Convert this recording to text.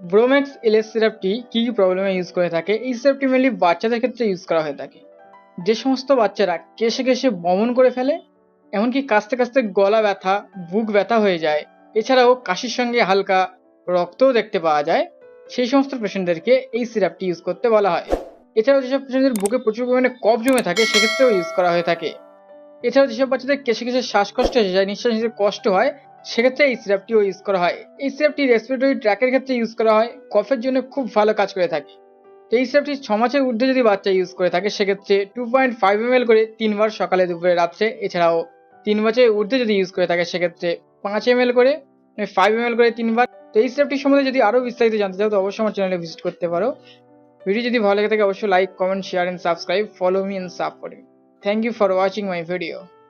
ব্রোম্যাক্স LS সিরাপটি কী কী প্রবলেমে use করে থাকে? এই সিরাপটি মেনলি বাচ্চাদের ক্ষেত্রে ইউজ করা হয়ে থাকে। যে সমস্ত বাচ্চারা কেশে কেশে বমন করে ফেলে, এমনকি কাশতে কাশতে গলা ব্যথা, বুক ব্যথা হয়ে যায়, এছাড়াও কাশির সঙ্গে হালকা রক্তও দেখতে পাওয়া যায়, সেই সমস্ত পেশেন্টদেরকে এই সিরাপটি ইউজ করতে বলা হয়। এছাড়াও যেসব পেশেন্টদের বুকে প্রচুর পরিমাণে কফ জমে থাকে, সেক্ষেত্রেও ইউজ করা হয়ে থাকে। এছাড়াও যেসব বাচ্চাদের কেশে কেশে শ্বাসকষ্ট এসে যায়, নিঃশ্বাস নিতে কষ্ট হয়, সেক্ষেত্রে এই সিরাপটিও ইউজ করা হয়। এই সিরাপটি রেসপিরেটরি ট্র্যাকের ক্ষেত্রে ইউজ করা হয়, কফের জন্য খুব ভালো কাজ করে থাকে। এই সিরাপটি 6 মাসের ঊর্ধ্বে যদি বাচ্চা ইউজ করে থাকে, সেক্ষেত্রে 2.5 ml করে 3 বার সকালে, দুপুরে, রাত্রে। এছাড়াও 3 বছরের ঊর্ধ্বে যদি ইউজ করে থাকে, সেক্ষেত্রে 5 ml করে 5 ml করে 3 বার। তো এই সিরাপটি সম্বন্ধে যদি আরও বিস্তারিত জানতে চাও, তো অবশ্যই আমার চ্যানেলে ভিজিট করতে পারো। ভিডিও যদি ভালো লেগে থাকে, অবশ্যই like, comment, share and subscribe. Follow me and support me. Thank you for watching my video.